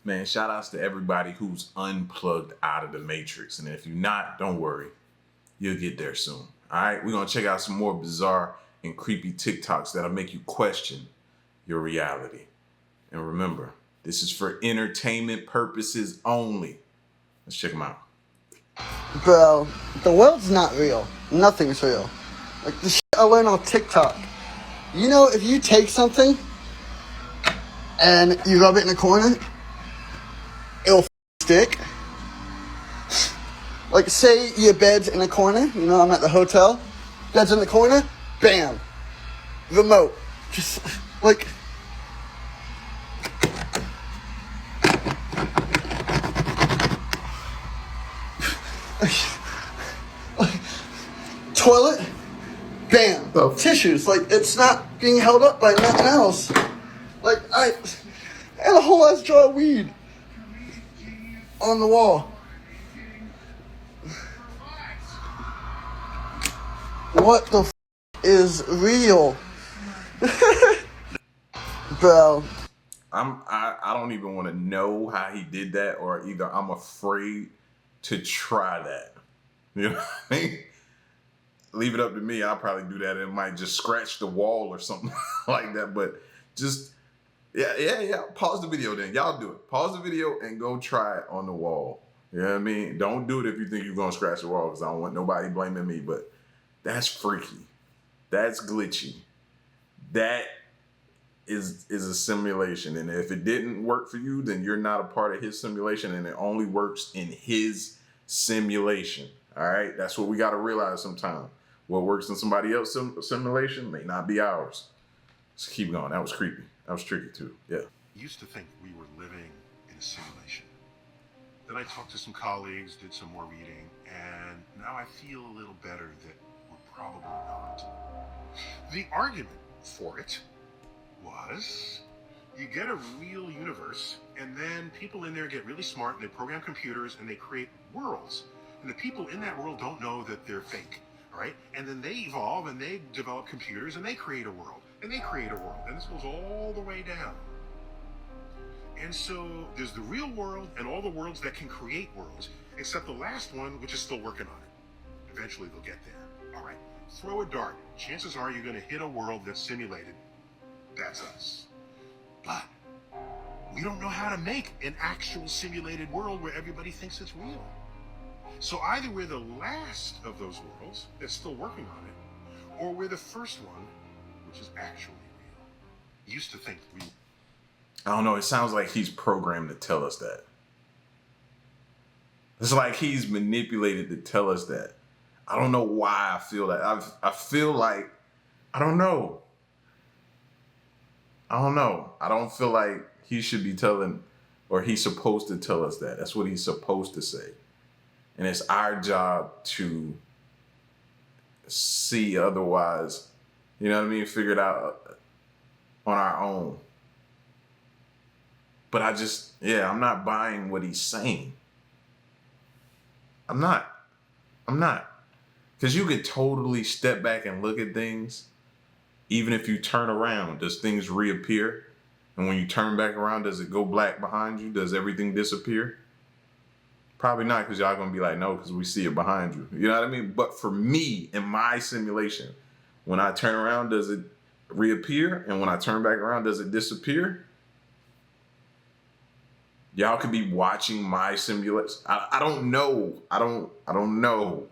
Man, shout outs to everybody who's unplugged out of the Matrix. And if you're not, don't worry. You'll get there soon. All right, we're going to check out some more bizarre and creepy TikToks that'll make you question your reality. And remember, this is for entertainment purposes only. Let's check them out. Bro, the world's not real. Nothing's real. Like the shit I learned on TikTok. You know, if you take something and you rub it in a corner, it'll stick. Like, say your bed's in a corner. You know, I'm at the hotel. Bed's in the corner. Bam. Remote. Just, like... Toilet. Bam. Oh. Tissues. Like, it's not being held up by nothing else. Like, I had a whole ass jar of weed on the wall. What the is real? Bro. I don't even want to know how he did that, or either I'm afraid to try that. You know what I mean? Leave it up to me. I'll probably do that. It might just scratch the wall or something like that. But just, yeah. Pause the video then. Y'all do it. Pause the video and go try it on the wall. You know what I mean? Don't do it if you think you're going to scratch the wall, because I don't want nobody blaming me. But that's freaky. That's glitchy. That is a simulation. And if it didn't work for you, then you're not a part of his simulation, and it only works in his simulation. All right? That's what we got to realize sometimes. What works in somebody else's simulation may not be ours. Let's keep going. That was creepy. That was tricky too. Yeah. Used to think we were living in a simulation. Then I talked to some colleagues, did some more reading, and now I feel a little better that we're probably not. The argument for it was you get a real universe, and then people in there get really smart, and they program computers, and they create worlds. And the people in that world don't know that they're fake, all right? And then they evolve, and they develop computers, and they create a world, and they create a world. And this goes all the way down. And so there's the real world and all the worlds that can create worlds, except the last one, which is still working on it. Eventually they'll get there, all right? Throw a dart. Chances are you're going to hit a world that's simulated. That's us. But we don't know how to make an actual simulated world where everybody thinks it's real. So either we're the last of those worlds that's still working on it, or we're the first one, which is actually real. Used to think we... I don't know. It sounds like he's programmed to tell us that. It's like he's manipulated to tell us that. I don't know why I feel that. I feel like, I don't know. I don't feel like he should be telling, or he's supposed to tell us that. That's what he's supposed to say. And it's our job to see otherwise, you know what I mean? Figure it out on our own. But I'm not buying what he's saying. I'm not. Because you could totally step back and look at things. Even if you turn around, does things reappear? And when you turn back around, does it go black behind you? Does everything disappear? Probably not, because y'all going to be like, no, because we see it behind you. You know what I mean? But for me, in my simulation, when I turn around, does it reappear? And when I turn back around, does it disappear? Y'all could be watching my simulation. I don't know. I don't know.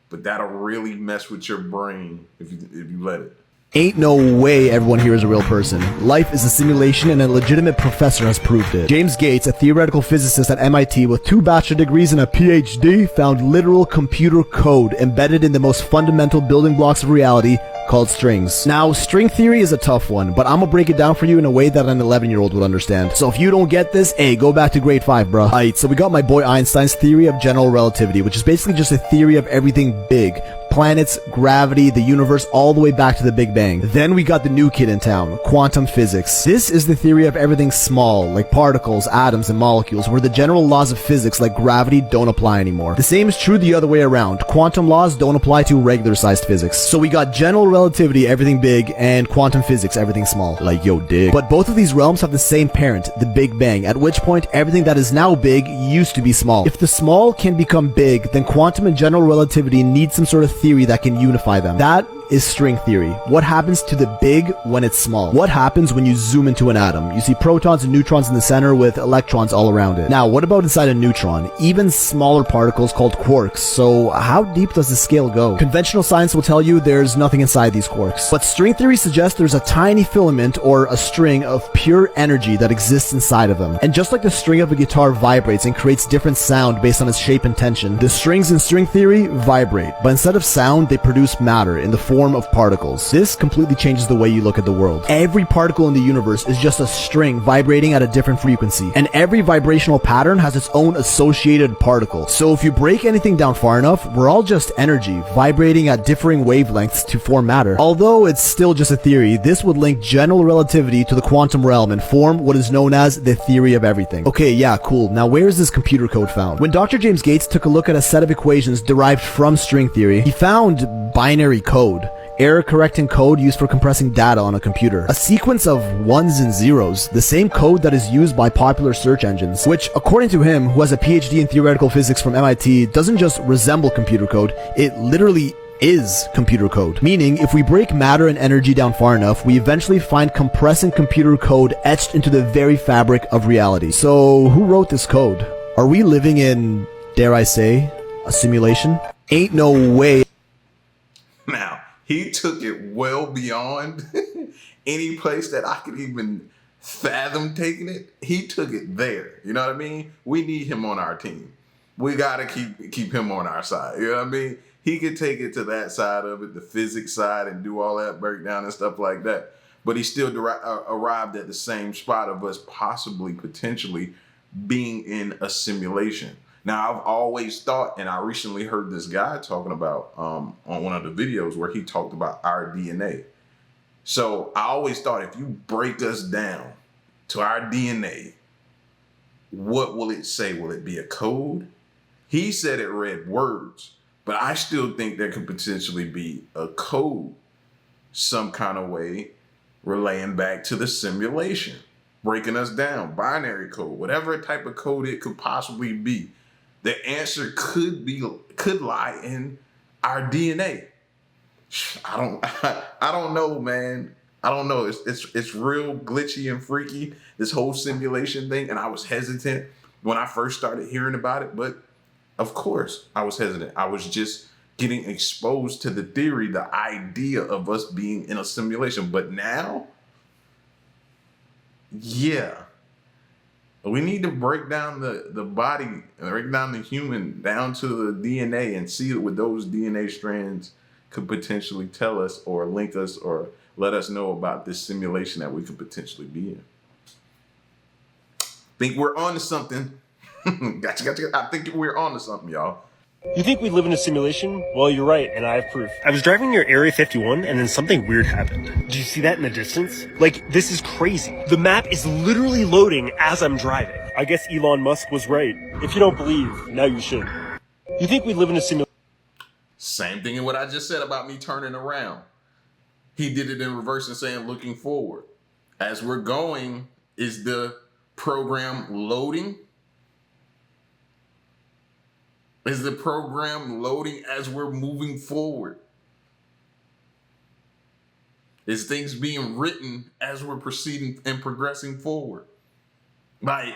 But that'll really mess with your brain if you let it. Ain't no way everyone here is a real person. Life is a simulation, and a legitimate professor has proved it. James Gates, a theoretical physicist at MIT with 2 bachelor degrees and a PhD, found literal computer code embedded in the most fundamental building blocks of reality, called strings. Now, string theory is a tough one, but I'm gonna break it down for you in a way that an 11-year-old would understand. So if you don't get this, hey, go back to grade 5, bro. Alright, so we got my boy Einstein's theory of general relativity, which is basically just a theory of everything big. planets, gravity, the universe, all the way back to the Big Bang. Then we got the new kid in town, quantum physics. This is the theory of everything small, like particles, atoms, and molecules, where the general laws of physics like gravity don't apply anymore. The same is true the other way around. Quantum laws don't apply to regular-sized physics. So we got general relativity, everything big, and quantum physics, everything small. Like, yo, dig. But both of these realms have the same parent, the Big Bang, at which point everything that is now big used to be small. If the small can become big, then quantum and general relativity need some sort of theory that can unify them. That is string theory. What happens to the big when it's small? What happens when you zoom into an atom? You see protons and neutrons in the center with electrons all around it. Now, what about inside a neutron? Even smaller particles called quarks. So how deep does the scale go? Conventional science will tell you there's nothing inside these quarks. But string theory suggests there's a tiny filament or a string of pure energy that exists inside of them. And just like the string of a guitar vibrates and creates different sound based on its shape and tension, the strings in string theory vibrate. But instead of sound, they produce matter in the form of particles. This completely changes the way you look at the world. Every particle in the universe is just a string vibrating at a different frequency, and every vibrational pattern has its own associated particle. So if you break anything down far enough, we're all just energy vibrating at differing wavelengths to form matter. Although it's still just a theory, this would link general relativity to the quantum realm and form what is known as the theory of everything. Okay, yeah, cool. Now where is this computer code found? When Dr. James Gates took a look at a set of equations derived from string theory, he found binary code. Error-correcting code used for compressing data on a computer. A sequence of ones and zeros, the same code that is used by popular search engines, which, according to him, who has a PhD in theoretical physics from MIT, doesn't just resemble computer code, it literally is computer code. Meaning, if we break matter and energy down far enough, we eventually find compressing computer code etched into the very fabric of reality. So, who wrote this code? Are we living in, dare I say, a simulation? Ain't no way. Now, he took it well beyond any place that I could even fathom taking it. He took it there. You know what I mean? We need him on our team. We gotta keep him on our side. You know what I mean? He could take it to that side of it, the physics side, and do all that breakdown and stuff like that. But he still arrived at the same spot of us possibly, potentially being in a simulation. Now, I've always thought, and I recently heard this guy talking about on one of the videos where he talked about our DNA. So I always thought if you break us down to our DNA, what will it say? Will it be a code? He said it read words, but I still think there could potentially be a code some kind of way relaying back to the simulation, breaking us down, binary code, whatever type of code it could possibly be. The answer could lie in our DNA. I don't know, man. I don't know. It's real glitchy and freaky, this whole simulation thing. And I was hesitant when I first started hearing about it, but of course I was hesitant. I was just getting exposed to the theory, the idea of us being in a simulation. But now, yeah. We need to break down the body, break down the human down to the DNA and see what those DNA strands could potentially tell us or link us or let us know about this simulation that we could potentially be in. Think we're on to something. Gotcha. I think we're on to something, y'all. You think we live in a simulation? Well, you're right, and I have proof. I was driving near Area 51, and then something weird happened. Did you see that in the distance? Like, this is crazy. The map is literally loading as I'm driving. I guess Elon Musk was right. If you don't believe, now you should. You think we live in a simulation? Same thing in what I just said about me turning around. He did it in reverse and saying looking forward. As we're going, is the program loading? Is the program loading as we're moving forward? Is things being written as we're proceeding and progressing forward? Like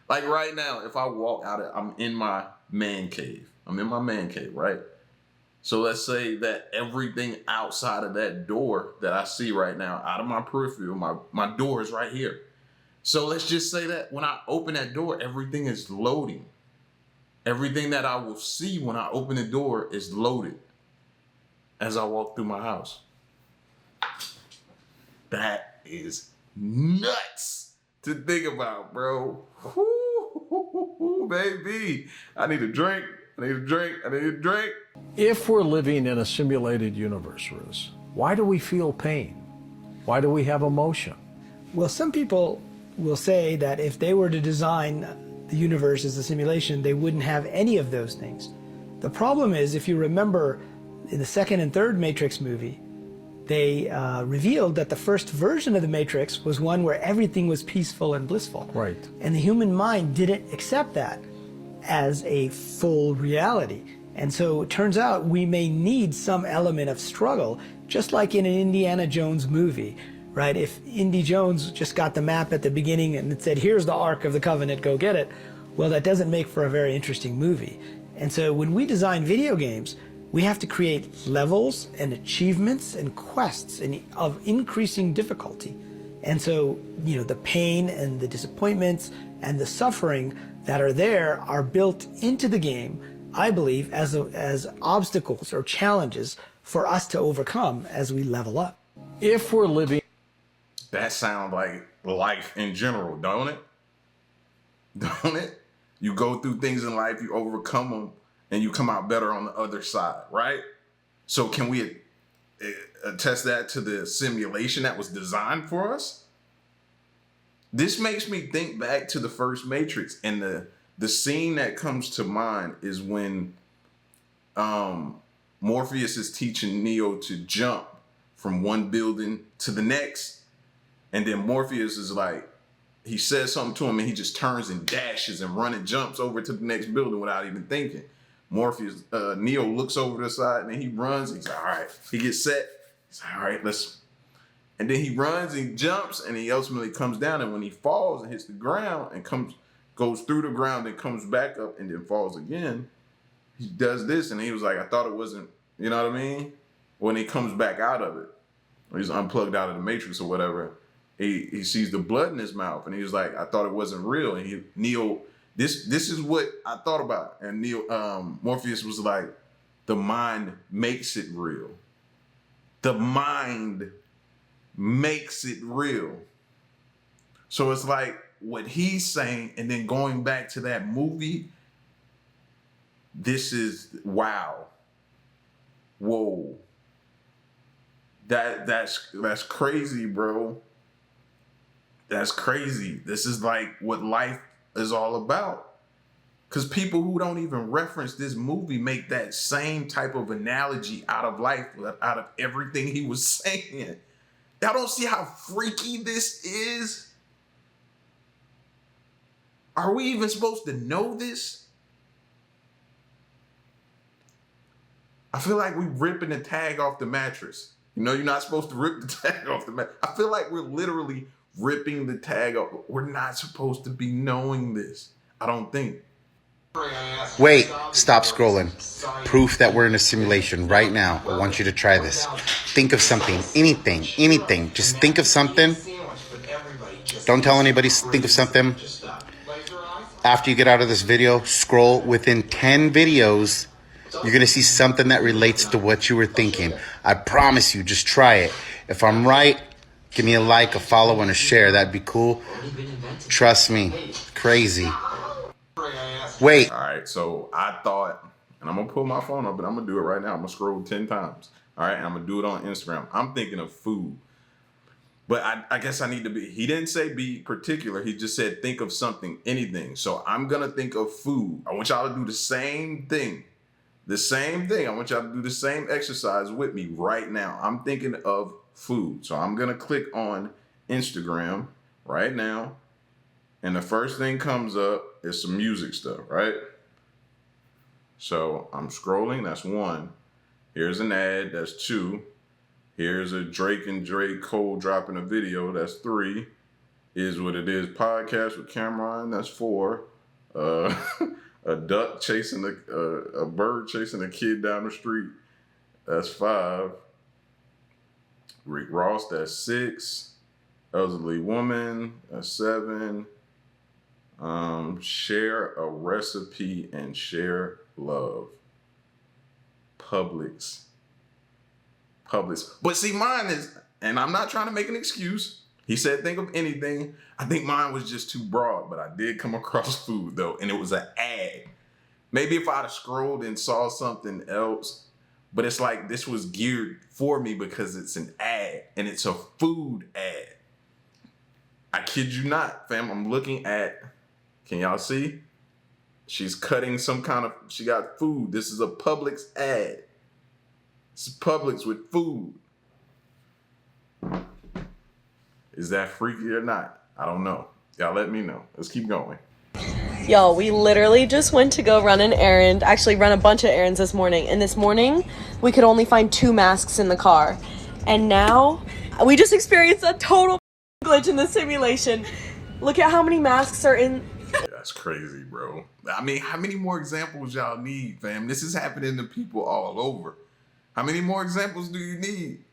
right now, if I walk out, I'm in my man cave. Right? So let's say that everything outside of that door that I see right now, out of my peripheral, my door is right here. So let's just say that when I open that door, everything is loading. Everything that I will see when I open the door is loaded as I walk through my house. That is nuts to think about, bro. Woo, baby. I need a drink. I need a drink. I need a drink. If we're living in a simulated universe, Riz, why do we feel pain? Why do we have emotion? Well, some people will say that if they were to design the universe as a simulation, they wouldn't have any of those things. The problem is, if you remember in the second and third Matrix movie, they revealed that the first version of the Matrix was one where everything was peaceful and blissful. Right. And the human mind didn't accept that as a full reality. And so it turns out we may need some element of struggle, just like in an Indiana Jones movie, right? If Indy Jones just got the map at the beginning and it said, here's the Ark of the Covenant, go get it, well, that doesn't make for a very interesting movie. And so when we design video games, we have to create levels and achievements and quests of increasing difficulty. And so, you know, the pain and the disappointments and the suffering that are there are built into the game, I believe, as obstacles or challenges for us to overcome as we level up. If we're living... That sounds like life in general, don't it? Don't it? You go through things in life, you overcome them, and you come out better on the other side, right? So can we attest that to the simulation that was designed for us? This makes me think back to the first Matrix, and the scene that comes to mind is when Morpheus is teaching Neo to jump from one building to the next, and then Morpheus is like, he says something to him and he just turns and dashes and jumps over to the next building without even thinking. Morpheus, Neo looks over the side and he runs. He's like, all right. He gets set. He's like, all right, let's. And then he runs and jumps and he ultimately comes down. And when he falls and hits the ground and goes through the ground and comes back up and then falls again, he does this. And he was like, I thought it wasn't, you know what I mean? When he comes back out of it, when he's unplugged out of the Matrix or whatever, he sees the blood in his mouth and he was like, I thought it wasn't real. And Neo, this is what I thought about. And Morpheus was like, the mind makes it real. The mind makes it real. So it's like what he's saying, and then going back to that movie, this is wow. Whoa. That's crazy, bro. That's crazy. This is like what life is all about. Because people who don't even reference this movie make that same type of analogy out of life, out of everything he was saying. Y'all don't see how freaky this is? Are we even supposed to know this? I feel like we're ripping the tag off the mattress. You know, you're not supposed to rip the tag off the mattress. I feel like we're literally ripping the tag off. We're not supposed to be knowing this. I don't think. Wait, stop scrolling. Proof that we're in a simulation right now. I want you to try this. Think of something, anything. Just think of something. Don't tell anybody, think of something. After you get out of this video, scroll within 10 videos. You're going to see something that relates to what you were thinking. I promise you, just try it. If I'm right, give me a like, a follow, and a share. That'd be cool. Trust me. Crazy. Wait. All right, so I thought, and I'm going to pull my phone up, but I'm going to do it right now. I'm going to scroll 10 times. All right, and I'm going to do it on Instagram. I'm thinking of food. But I guess I need to be, he didn't say be particular. He just said think of something, anything. So I'm going to think of food. I want y'all to do the same thing. The same thing. I want y'all to do the same exercise with me right now. I'm thinking of food. So I'm going to click on Instagram right now. And the first thing comes up is some music stuff, right? So I'm scrolling. That's 1. Here's an ad. That's 2. Here's a Drake and Drake Cole dropping a video. That's 3. Is What It Is podcast with Cameron. That's 4. A duck chasing a bird chasing a kid down the street. That's 5. Rick Ross. That's 6. Elderly woman. That's 7. Share a recipe and share love. Publix. But see, mine is, and I'm not trying to make an excuse. He said think of anything. I think mine was just too broad, but I did come across food though, and it was an ad. Maybe if I'd have scrolled and saw something else, but it's like this was geared for me because it's an ad and it's a food ad. I kid you not, fam. I'm looking at, can y'all see? She's cutting some kind of, she got food. This is a Publix ad. It's Publix with food. Is that freaky or not? I don't know. Y'all let me know. Let's keep going. Yo, we literally just went to go run an errand, actually run a bunch of errands this morning. And this morning, we could only find 2 masks in the car. And now, we just experienced a total glitch in the simulation. Look at how many masks are in. That's crazy, bro. I mean, how many more examples y'all need, fam? This is happening to people all over. How many more examples do you need?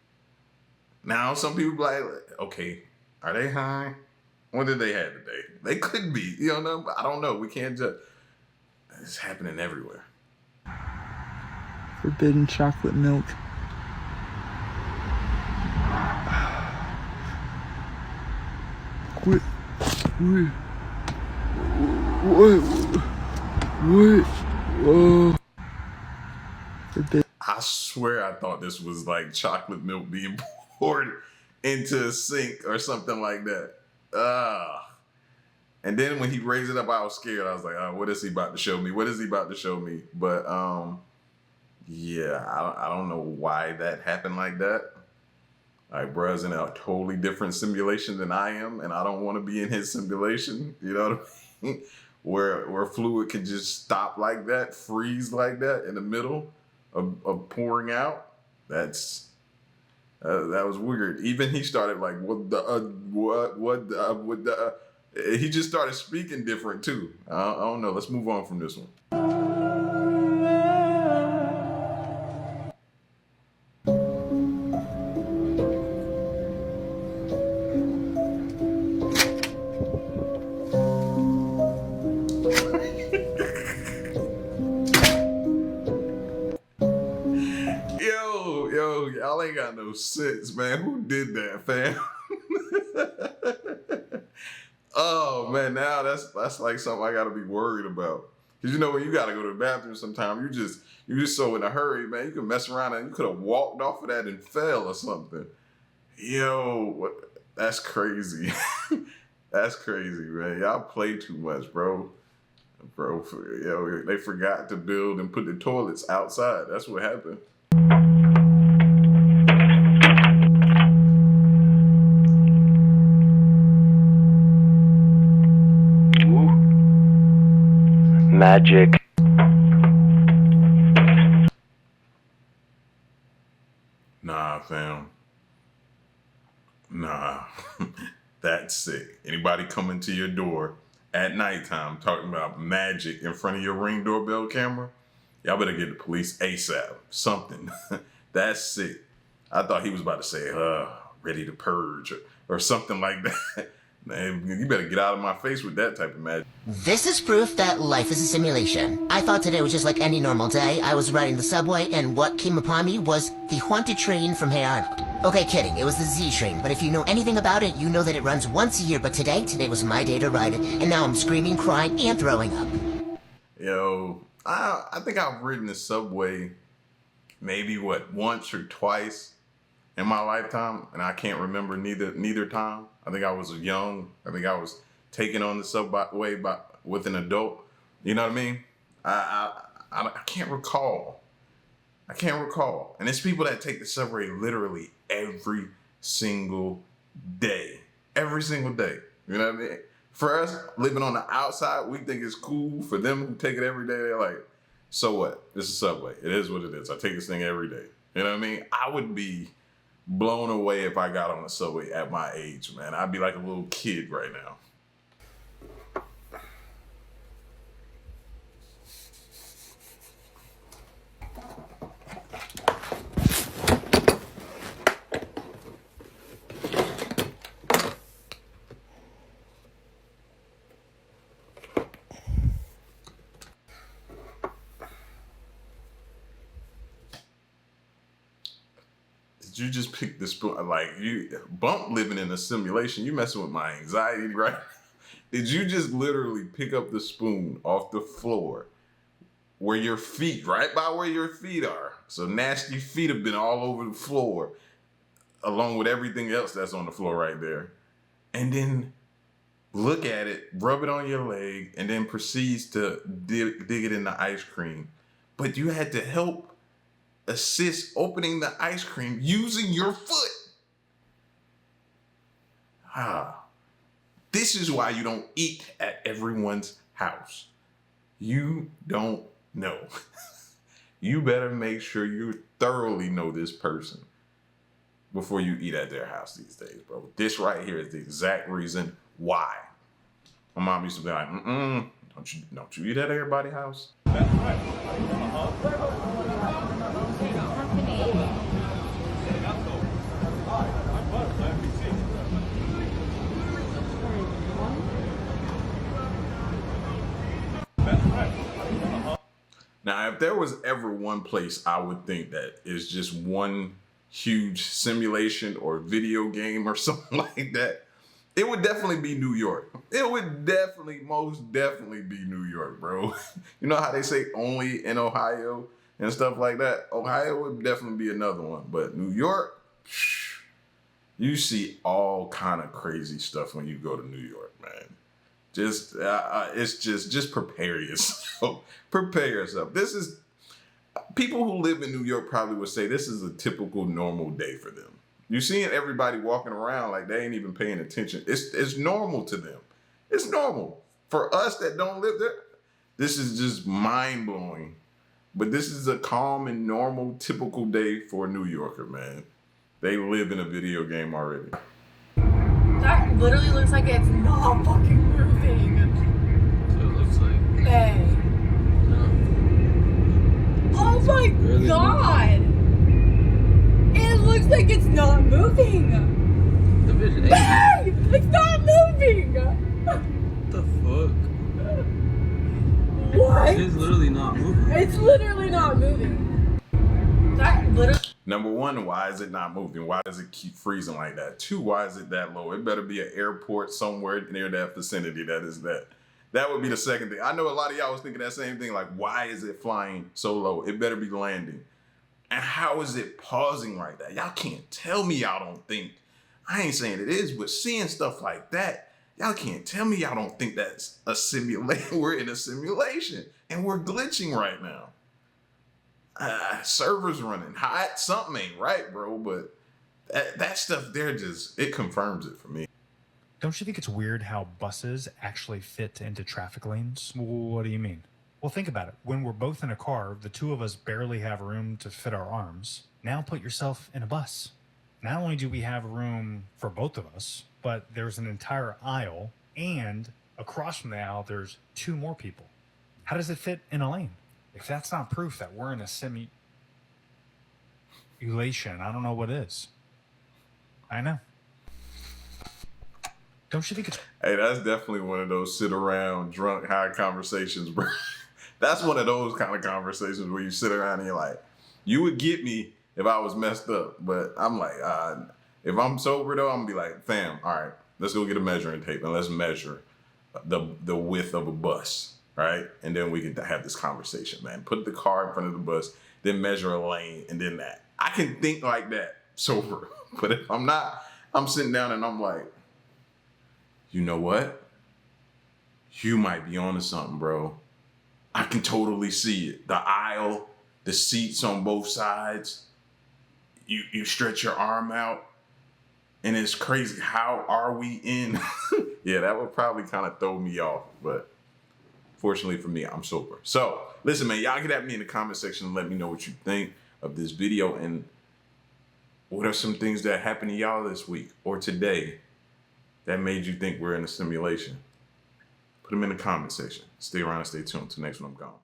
Now, some people be like, okay, are they high? What did they have today? They could be, you know, I don't know. We can't judge. It's happening everywhere. Forbidden chocolate milk. What? Forbidden. I swear I thought this was like chocolate milk being poured into a sink or something like that. And then when he raised it up, I was scared. I was like, oh, what is he about to show me? What is he about to show me? But yeah, I don't know why that happened like that. Like, bruh's in a totally different simulation than I am, and I don't want to be in his simulation. You know what I mean? Where fluid can just stop like that, freeze like that in the middle of pouring out. That was weird. Even he started like, he just started speaking different too. I don't know. Let's move on from this one. Yo, y'all ain't got no sense, man. Who did that, fam? Oh man, now that's like something I gotta be worried about. Cause you know when you gotta go to the bathroom sometime, you just so in a hurry, man. You can mess around and you could have walked off of that and fell or something. Yo, that's crazy. That's crazy, man. Y'all play too much, bro. Yo, they forgot to build and put the toilets outside. That's what happened. Magic. Nah, fam. Nah. That's sick. Anybody coming to your door at nighttime talking about magic in front of your Ring doorbell camera, y'all better get the police ASAP. Something. That's sick. I thought he was about to say, ready to purge or something like that. Man, you better get out of my face with that type of magic. This is proof that life is a simulation. I thought today was just like any normal day. I was riding the subway, and what came upon me was the haunted train from Hey Arnold. Okay, kidding, it was the Z train, but if you know anything about it, you know that it runs once a year, but today was my day to ride it, and now I'm screaming, crying, and throwing up. Yo, I think I've ridden the subway maybe, once or twice in my lifetime, and I can't remember neither time. I think I was young. I think I was taken on the subway with an adult. You know what I mean? I can't recall. I can't recall. And it's people that take the subway literally every single day. Every single day. You know what I mean? For us, living on the outside, we think it's cool. For them who take it every day, they're like, so what? It's a subway. It is what it is. I take this thing every day. You know what I mean? I would be blown away if I got on the subway at my age, man. I'd be like a little kid right now. You just pick the spoon, like you Bump living in a simulation. You messing with my anxiety, right? Did you just literally pick up the spoon off the floor where your feet, right by where your feet are. So nasty feet have been all over the floor, along with everything else that's on the floor right there. And then look at it, rub it on your leg, and then proceeds to dig it in the ice cream. But you had to help assist opening the ice cream using your foot. This is why you don't eat at everyone's house. You don't know. You better make sure you thoroughly know this person before you eat at their house these days, bro. This right here is the exact reason why. My mom used to be like, don't you eat at everybody's house? That's right. Now, if there was ever one place I would think that is just one huge simulation or video game or something like that, it would definitely be New York. It would most definitely be New York, bro. You know how they say only in Ohio and stuff like that? Ohio would definitely be another one. But New York, you see all kind of crazy stuff when you go to New York, man. Just prepare yourself. Prepare yourself. This is, people who live in New York probably would say this is a typical normal day for them. You're seeing everybody walking around like they ain't even paying attention. It's normal to them. It's normal. For us that don't live there, this is just mind-blowing. But this is a calm and normal, typical day for a New Yorker, man. They live in a video game already. That literally looks like it's not fucking moving. So it looks like. Hey. No. Oh my really god! It looks like it's not moving. The vision. Hey! It's not moving! What the fuck? What? It is literally not moving. It's literally not moving. That literally. Number one, why is it not moving? Why does it keep freezing like that? Two, why is it that low? It better be an airport somewhere near that vicinity that is that. That would be the second thing. I know a lot of y'all was thinking that same thing, like, why is it flying so low? It better be landing. And how is it pausing like that? Y'all can't tell me y'all don't think. I ain't saying it is, but seeing stuff like that, y'all can't tell me y'all don't think that's a simulation. We're in a simulation and we're glitching right now. Servers running hot, something ain't right, bro. But that stuff there it confirms it for me. Don't you think it's weird how buses actually fit into traffic lanes? What do you mean? Well, think about it. When we're both in a car, the two of us barely have room to fit our arms. Now put yourself in a bus. Not only do we have room for both of us, but there's an entire aisle, and across from the aisle, there's two more people. How does it fit in a lane? If that's not proof that we're in a simulation, I don't know what is. I know. Don't you think it's... Hey, that's definitely one of those sit around drunk high conversations, bro. That's one of those kind of conversations where you sit around and you're like, you would get me if I was messed up. But I'm like, if I'm sober though, I'm gonna be like, fam, all right, let's go get a measuring tape and let's measure the width of a bus, right? And then we can have this conversation, man. Put the car in front of the bus, then measure a lane, and then that. I can think like that sober. But if I'm not, I'm sitting down and I'm like, you know what? You might be onto something, bro. I can totally see it. The aisle, the seats on both sides. You stretch your arm out, and it's crazy. How are we in? Yeah, that would probably kind of throw me off, but fortunately for me, I'm sober. So, listen, man, y'all get at me in the comment section and let me know what you think of this video, and what are some things that happened to y'all this week or today that made you think we're in a simulation? Put them in the comment section. Stay around and stay tuned. Till next one, I'm gone.